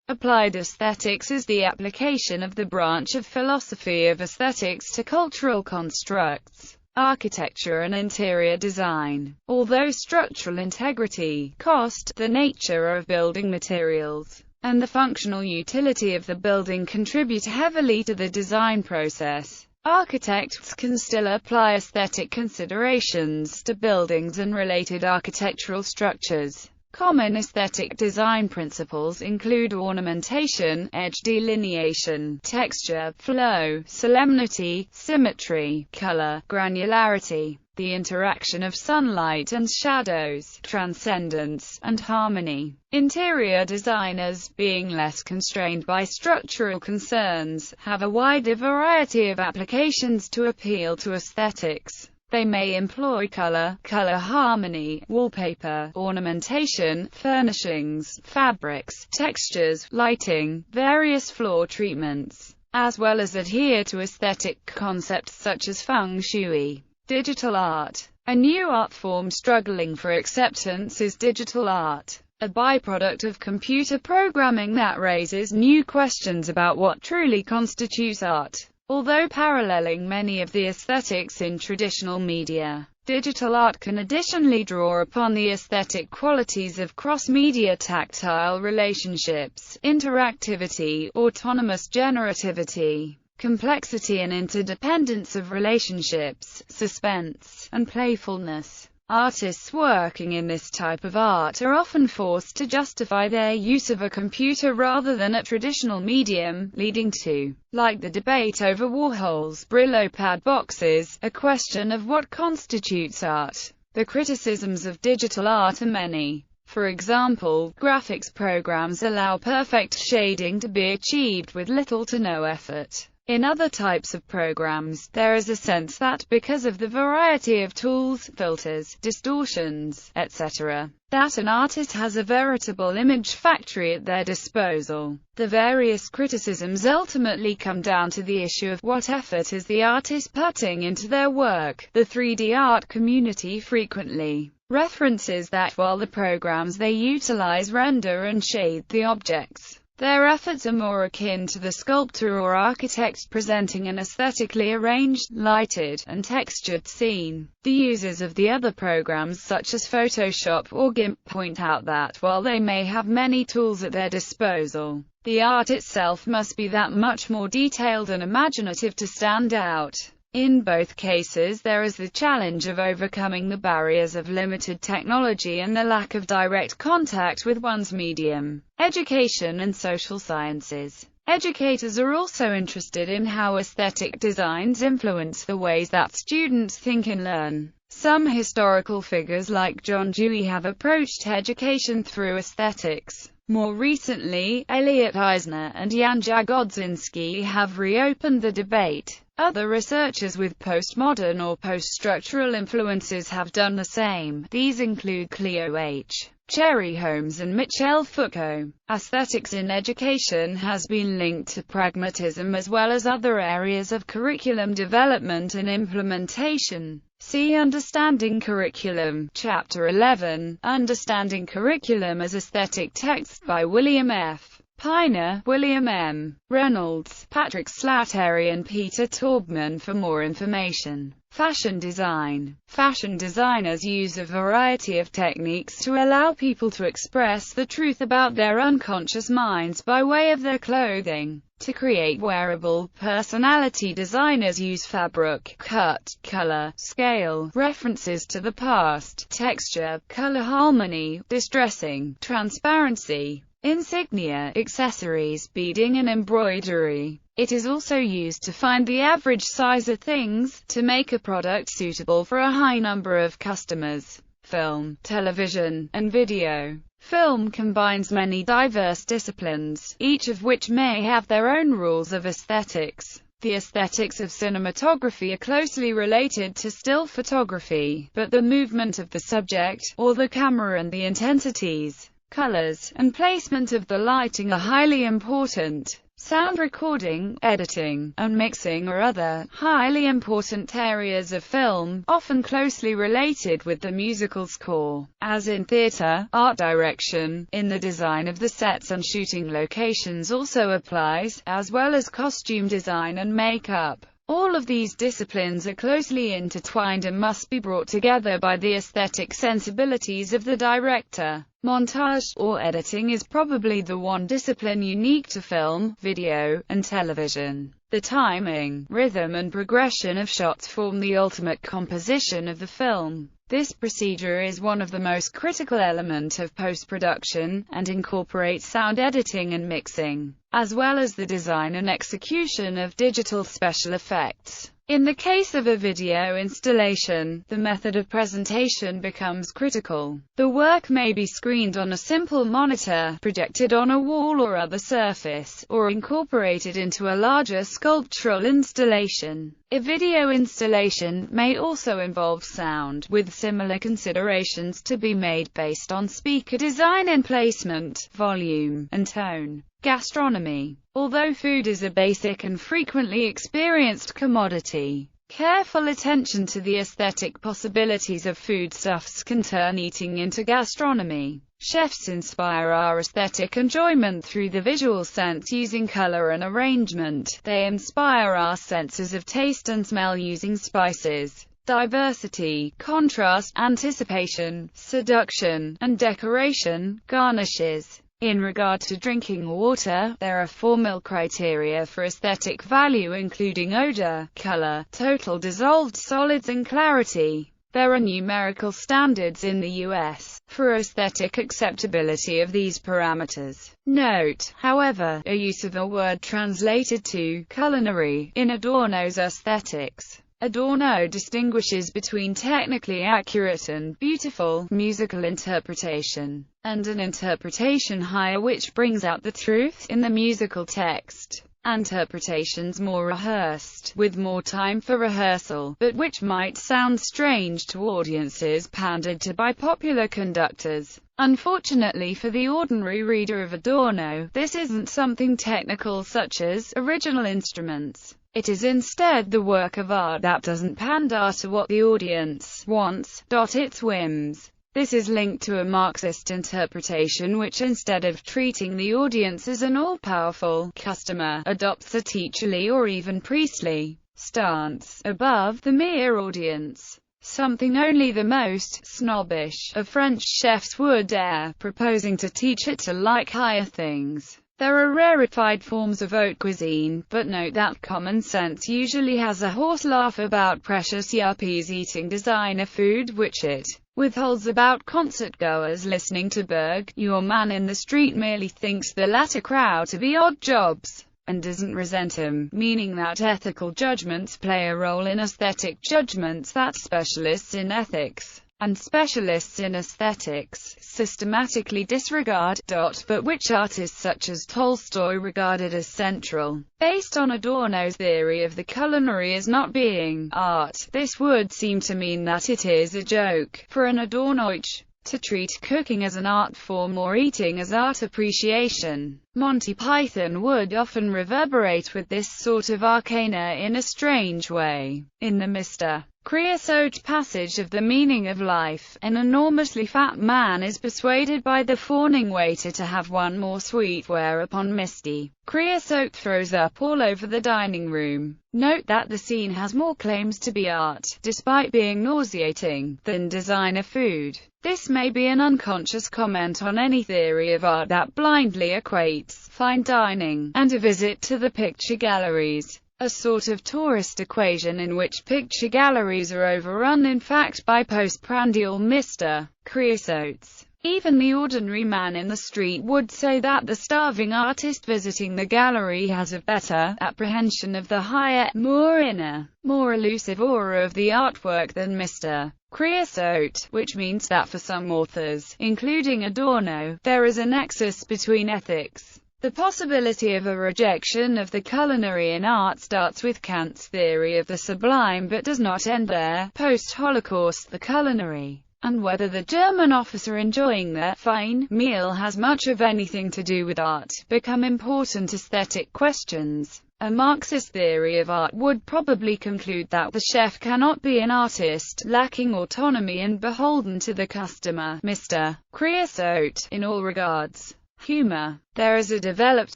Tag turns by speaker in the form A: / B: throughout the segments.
A: Applied aesthetics is the application of the branch of philosophy of aesthetics to cultural constructs, architecture and interior design. Although structural integrity, cost, the nature of building materials, and the functional utility of the building contribute heavily to the design process, architects can still apply aesthetic considerations to buildings and related architectural structures. Common aesthetic design principles include ornamentation, edge delineation, texture, flow, solemnity, symmetry, color, granularity, the interaction of sunlight and shadows, transcendence, and harmony. Interior designers, being less constrained by structural concerns, have a wider variety of applications to appeal to aesthetics. They may employ color harmony, wallpaper, ornamentation, furnishings, fabrics, textures, lighting, various floor treatments, as well as adhere to aesthetic concepts such as feng shui. Digital art. A new art form struggling for acceptance is digital art, a byproduct of computer programming that raises new questions about what truly constitutes art. Although paralleling many of the aesthetics in traditional media, digital art can additionally draw upon the aesthetic qualities of cross-media tactile relationships, interactivity, autonomous generativity, complexity and interdependence of relationships, suspense, and playfulness. Artists working in this type of art are often forced to justify their use of a computer rather than a traditional medium, leading to, like the debate over Warhol's Brillo pad boxes, a question of what constitutes art. The criticisms of digital art are many. For example, graphics programs allow perfect shading to be achieved with little to no effort. In other types of programs, there is a sense that because of the variety of tools, filters, distortions, etc., that an artist has a veritable image factory at their disposal. The various criticisms ultimately come down to the issue of what effort is the artist putting into their work. The 3D art community frequently references that while the programs they utilize render and shade the objects, their efforts are more akin to the sculptor or architect presenting an aesthetically arranged, lighted, and textured scene. The users of the other programs such as Photoshop or GIMP point out that while they may have many tools at their disposal, the art itself must be that much more detailed and imaginative to stand out. In both cases there is the challenge of overcoming the barriers of limited technology and the lack of direct contact with one's medium. Education and social sciences. Educators are also interested in how aesthetic designs influence the ways that students think and learn. Some historical figures like John Dewey have approached education through aesthetics. More recently, Elliot Eisner and Jan Jagodzinski have reopened the debate. Other researchers with postmodern or post-structural influences have done the same. These include Cleo H. Cherry Holmes and Michel Foucault. Aesthetics in education has been linked to pragmatism as well as other areas of curriculum development and implementation. See Understanding Curriculum, Chapter 11, Understanding Curriculum as Aesthetic Texts by William F. Piner, William M. Reynolds, Patrick Slattery and Peter Taubman for more information. Fashion design. Fashion designers use a variety of techniques to allow people to express the truth about their unconscious minds by way of their clothing. To create wearable personality, designers use fabric, cut, color, scale, references to the past, texture, color harmony, distressing, transparency, insignia, accessories, beading and embroidery. It is also used to find the average size of things, to make a product suitable for a high number of customers. Film, television, and video. Film combines many diverse disciplines, each of which may have their own rules of aesthetics. The aesthetics of cinematography are closely related to still photography, but the movement of the subject, or the camera and the intensities, colors, and placement of the lighting are highly important. Sound recording, editing, and mixing are other, highly important areas of film, often closely related with the musical score. As in theatre, art direction, in the design of the sets and shooting locations also applies, as well as costume design and makeup. All of these disciplines are closely intertwined and must be brought together by the aesthetic sensibilities of the director. Montage, or editing, is probably the one discipline unique to film, video, and television. The timing, rhythm and progression of shots form the ultimate composition of the film. This procedure is one of the most critical elements of post-production, and incorporates sound editing and mixing, as well as the design and execution of digital special effects. In the case of a video installation, the method of presentation becomes critical. The work may be screened on a simple monitor, projected on a wall or other surface, or incorporated into a larger sculptural installation. A video installation may also involve sound, with similar considerations to be made based on speaker design and placement, volume, and tone. Gastronomy. Although food is a basic and frequently experienced commodity, careful attention to the aesthetic possibilities of foodstuffs can turn eating into gastronomy. Chefs inspire our aesthetic enjoyment through the visual sense using color and arrangement. They inspire our senses of taste and smell using spices, diversity, contrast, anticipation, seduction, and decoration, garnishes. In regard to drinking water, there are formal criteria for aesthetic value including odor, color, total dissolved solids and clarity. There are numerical standards in the US for aesthetic acceptability of these parameters. Note, however, a use of a word translated to culinary in Adorno's aesthetics. Adorno distinguishes between technically accurate and beautiful musical interpretation, and an interpretation higher which brings out the truth in the musical text. Interpretations more rehearsed, with more time for rehearsal, but which might sound strange to audiences pandered to by popular conductors. Unfortunately for the ordinary reader of Adorno, this isn't something technical such as original instruments. It is instead the work of art that doesn't pander to what the audience wants, its whims. This is linked to a Marxist interpretation which, instead of treating the audience as an all-powerful customer, adopts a teacherly or even priestly stance above the mere audience. Something only the most snobbish of French chefs would dare, proposing to teach it to like higher things. There are rarefied forms of haute cuisine, but note that common sense usually has a horse laugh about precious yuppies eating designer food which it withholds about concert-goers listening to Berg. Your man in the street merely thinks the latter crowd to be odd jobs, and doesn't resent him, meaning that ethical judgments play a role in aesthetic judgments that specialists in ethics and specialists in aesthetics systematically disregard, but which artists such as Tolstoy regarded as central. Based on Adorno's theory of the culinary as not being art, this would seem to mean that it is a joke for an Adornoich to treat cooking as an art form or eating as art appreciation. Monty Python would often reverberate with this sort of arcana in a strange way. In the Mr. Creosote passage of The Meaning of Life, an enormously fat man is persuaded by the fawning waiter to have one more sweet, whereupon Mr. Creosote throws up all over the dining room. Note that the scene has more claims to be art, despite being nauseating, than designer food. This may be an unconscious comment on any theory of art that blindly equates fine dining and a visit to the picture galleries. A sort of tourist equation in which picture galleries are overrun in fact by postprandial Mr. Creosotes. Even the ordinary man in the street would say that the starving artist visiting the gallery has a better apprehension of the higher, more inner, more elusive aura of the artwork than Mr. Creosote, which means that for some authors, including Adorno, there is a nexus between ethics. The possibility of a rejection of the culinary in art starts with Kant's theory of the sublime but does not end there. Post-Holocaust, the culinary and whether the German officer enjoying their fine meal has much of anything to do with art, become important aesthetic questions. A Marxist theory of art would probably conclude that the chef cannot be an artist, lacking autonomy and beholden to the customer, Mr. Creosote, in all regards. Humor. There is a developed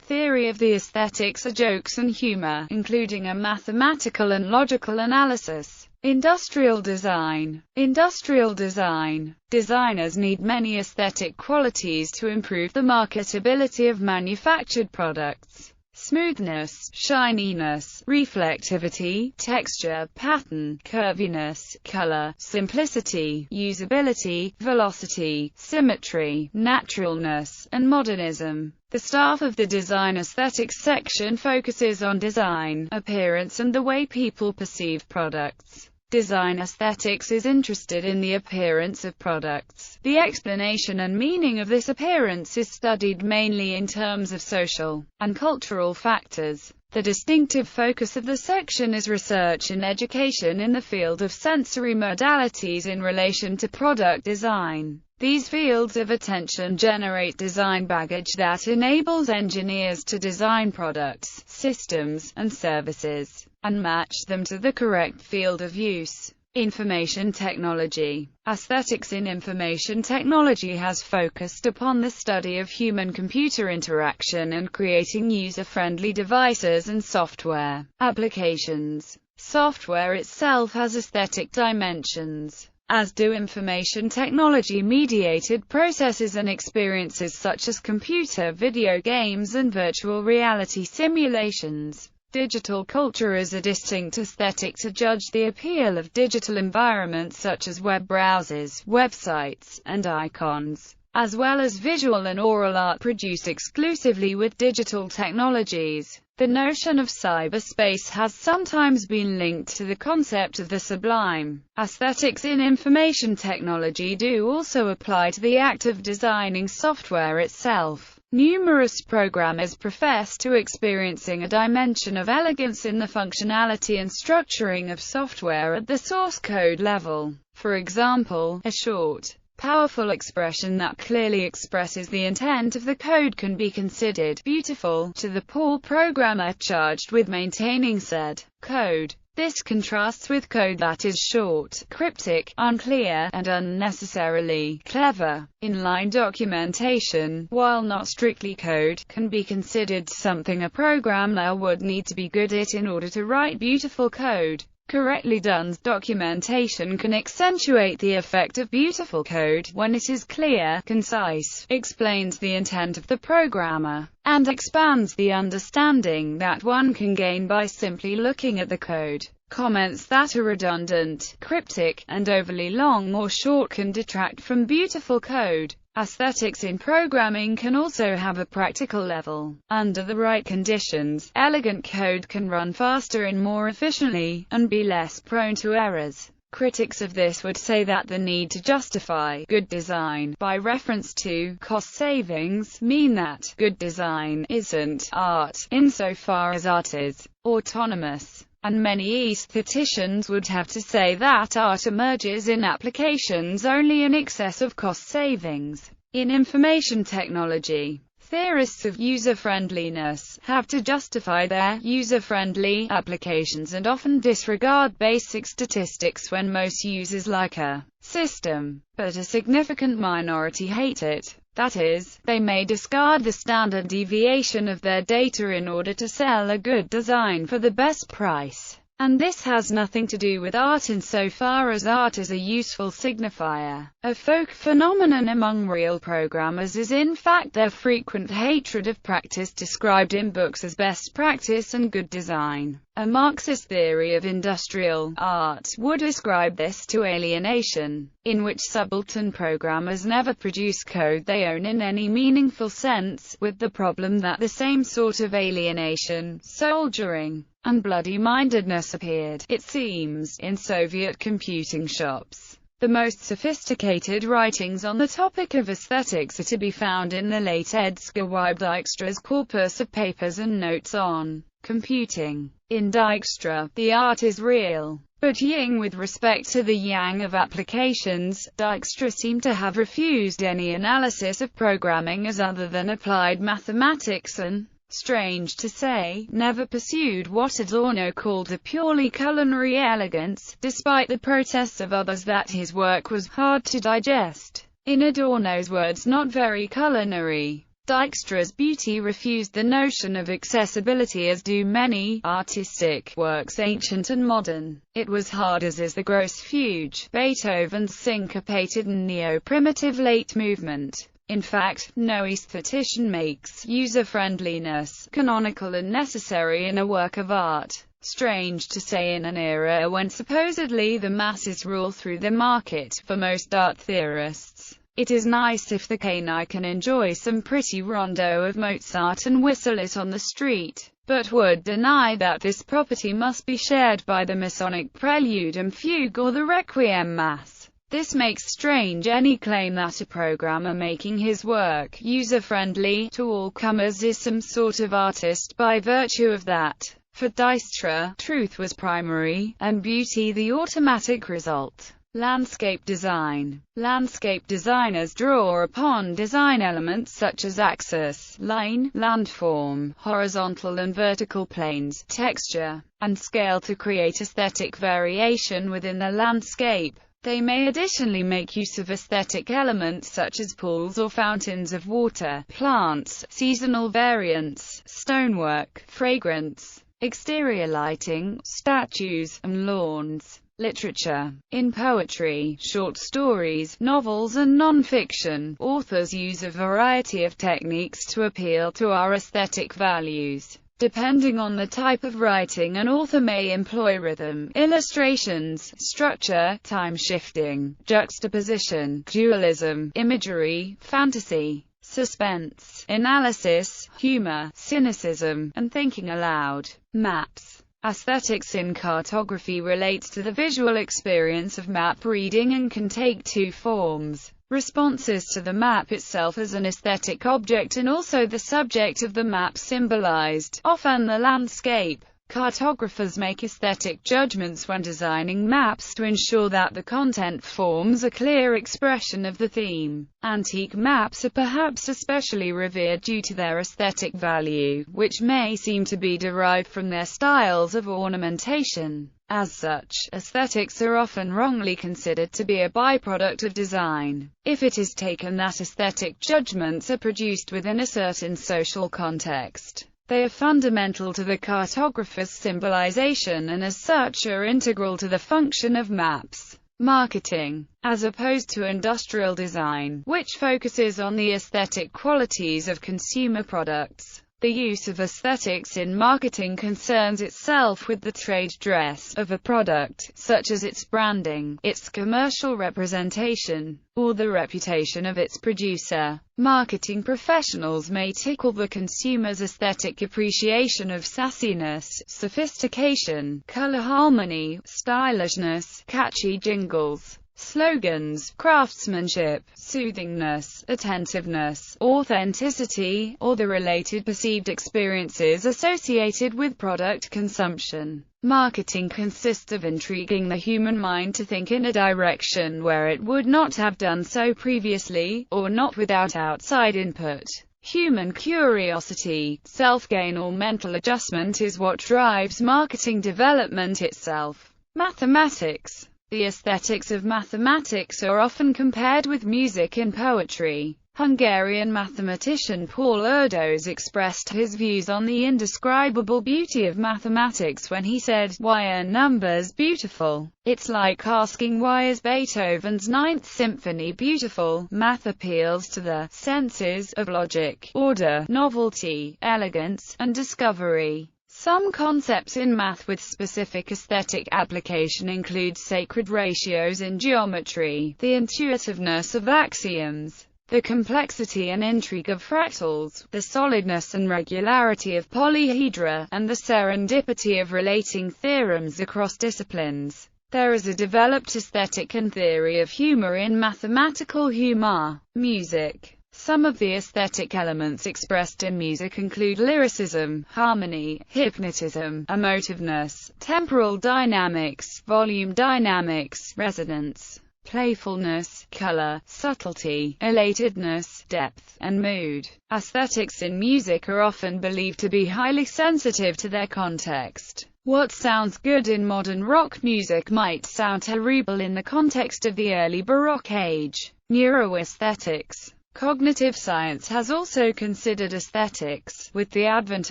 A: theory of the aesthetics of jokes and humor, including a mathematical and logical analysis. Industrial design. Industrial design. Designers need many aesthetic qualities to improve the marketability of manufactured products. Smoothness, shininess, reflectivity, texture, pattern, curviness, color, simplicity, usability, velocity, symmetry, naturalness, and modernism. The staff of the Design Aesthetics section focuses on design, appearance and the way people perceive products. Design aesthetics is interested in the appearance of products. The explanation and meaning of this appearance is studied mainly in terms of social and cultural factors. The distinctive focus of the section is research and education in the field of sensory modalities in relation to product design. These fields of attention generate design baggage that enables engineers to design products, systems, and services, and match them to the correct field of use. Information technology. Aesthetics in information technology has focused upon the study of human-computer interaction and creating user-friendly devices and software applications. Software itself has aesthetic dimensions, as do information technology-mediated processes and experiences such as computer video games and virtual reality simulations. Digital culture is a distinct aesthetic to judge the appeal of digital environments such as web browsers, websites, and icons, as well as visual and oral art produced exclusively with digital technologies. The notion of cyberspace has sometimes been linked to the concept of the sublime. Aesthetics in information technology do also apply to the act of designing software itself. Numerous programmers profess to experiencing a dimension of elegance in the functionality and structuring of software at the source code level. For example, a short, powerful expression that clearly expresses the intent of the code can be considered beautiful to the poor programmer charged with maintaining said code. This contrasts with code that is short, cryptic, unclear, and unnecessarily clever. Inline documentation, while not strictly code, can be considered something a programmer would need to be good at in order to write beautiful code. Correctly done documentation can accentuate the effect of beautiful code when it is clear, concise, explains the intent of the programmer, and expands the understanding that one can gain by simply looking at the code. Comments that are redundant, cryptic, and overly long or short can detract from beautiful code. Aesthetics in programming can also have a practical level. Under the right conditions, elegant code can run faster and more efficiently, and be less prone to errors. Critics of this would say that the need to justify good design by reference to cost savings mean that good design isn't art, insofar as art is autonomous. And many aestheticians would have to say that art emerges in applications only in excess of cost savings. In information technology, theorists of user-friendliness have to justify their user-friendly applications and often disregard basic statistics when most users like a system, but a significant minority hate it. That is, they may discard the standard deviation of their data in order to sell a good design for the best price. And this has nothing to do with art insofar as art is a useful signifier. A folk phenomenon among real programmers is in fact their frequent hatred of practice described in books as best practice and good design. A Marxist theory of industrial art would ascribe this to alienation, in which subaltern programmers never produce code they own in any meaningful sense, with the problem that the same sort of alienation, soldiering, and bloody-mindedness appeared, it seems, in Soviet computing shops. The most sophisticated writings on the topic of aesthetics are to be found in the late Edgar Dijkstra's corpus of papers and notes on computing. In Dijkstra, the art is real, but yin with respect to the yang of applications. Dijkstra seemed to have refused any analysis of programming as other than applied mathematics and, strange to say, never pursued what Adorno called a purely culinary elegance, despite the protests of others that his work was hard to digest. In Adorno's words, not very culinary. Dijkstra's beauty refused the notion of accessibility as do many artistic works, ancient and modern. It was hard as is the gross fugue, Beethoven's syncopated and neo-primitive late movement. In fact, no aesthetician makes user-friendliness canonical and necessary in a work of art. Strange to say, in an era when supposedly the masses rule through the market, for most art theorists, it is nice if the canine can enjoy some pretty rondo of Mozart and whistle it on the street, but would deny that this property must be shared by the Masonic prelude and fugue or the Requiem Mass. This makes strange any claim that a programmer making his work user-friendly to all comers is some sort of artist by virtue of that. For Dijkstra, truth was primary, and beauty the automatic result. Landscape design. Landscape designers draw upon design elements such as axis, line, landform, horizontal and vertical planes, texture, and scale to create aesthetic variation within the landscape. They may additionally make use of aesthetic elements such as pools or fountains of water, plants, seasonal variants, stonework, fragrance, exterior lighting, statues, and lawns. Literature. In poetry, short stories, novels and non-fiction, authors use a variety of techniques to appeal to our aesthetic values. Depending on the type of writing, an author may employ rhythm, illustrations, structure, time-shifting, juxtaposition, dualism, imagery, fantasy, suspense, analysis, humor, cynicism, and thinking aloud. Maps. Aesthetics in cartography relates to the visual experience of map reading and can take two forms: responses to the map itself as an aesthetic object and also the subject of the map symbolized, often the landscape. Cartographers make aesthetic judgments when designing maps to ensure that the content forms a clear expression of the theme. Antique maps are perhaps especially revered due to their aesthetic value, which may seem to be derived from their styles of ornamentation. As such, aesthetics are often wrongly considered to be a byproduct of design, if it is taken that aesthetic judgments are produced within a certain social context. They are fundamental to the cartographer's symbolization and as such are integral to the function of maps. Marketing. As opposed to industrial design, which focuses on the aesthetic qualities of consumer products, the use of aesthetics in marketing concerns itself with the trade dress of a product, such as its branding, its commercial representation, or the reputation of its producer. Marketing professionals may tickle the consumer's aesthetic appreciation of sassiness, sophistication, color harmony, stylishness, catchy jingles, slogans, craftsmanship, soothingness, attentiveness, authenticity, or the related perceived experiences associated with product consumption. Marketing consists of intriguing the human mind to think in a direction where it would not have done so previously, or not without outside input. Human curiosity, self-gain or mental adjustment is what drives marketing development itself. Mathematics. The aesthetics of mathematics are often compared with music in poetry. Hungarian mathematician Paul Erdos expressed his views on the indescribable beauty of mathematics when he said, "Why are numbers beautiful? It's like asking why is Beethoven's Ninth Symphony beautiful?" Math appeals to the senses of logic, order, novelty, elegance, and discovery. Some concepts in math with specific aesthetic application include sacred ratios in geometry, the intuitiveness of axioms, the complexity and intrigue of fractals, the solidness and regularity of polyhedra, and the serendipity of relating theorems across disciplines. There is a developed aesthetic and theory of humor in mathematical humor. Music. Some of the aesthetic elements expressed in music include lyricism, harmony, hypnotism, emotiveness, temporal dynamics, volume dynamics, resonance, playfulness, color, subtlety, relatedness, depth, and mood. Aesthetics in music are often believed to be highly sensitive to their context. What sounds good in modern rock music might sound terrible in the context of the early Baroque age. Neuroaesthetics. Cognitive science has also considered aesthetics, with the advent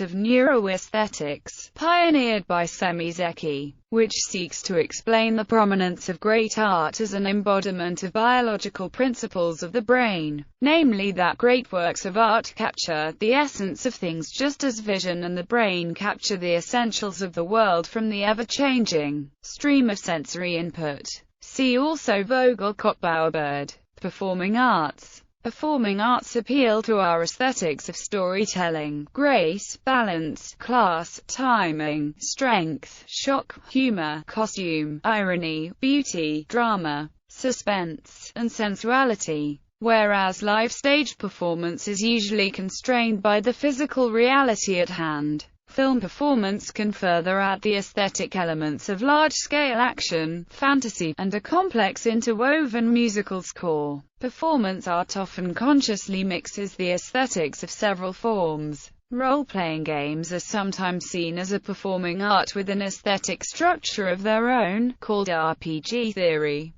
A: of neuroaesthetics, pioneered by Semizeki, which seeks to explain the prominence of great art as an embodiment of biological principles of the brain, namely that great works of art capture the essence of things just as vision and the brain capture the essentials of the world from the ever-changing stream of sensory input. See also Vogel-Kottbauer-Bird. Performing arts. Performing arts appeal to our aesthetics of storytelling, grace, balance, class, timing, strength, shock, humor, costume, irony, beauty, drama, suspense, and sensuality. Whereas live stage performance is usually constrained by the physical reality at hand. Film performance can further add the aesthetic elements of large-scale action, fantasy, and a complex interwoven musical score. Performance art often consciously mixes the aesthetics of several forms. Role-playing games are sometimes seen as a performing art with an aesthetic structure of their own, called RPG theory.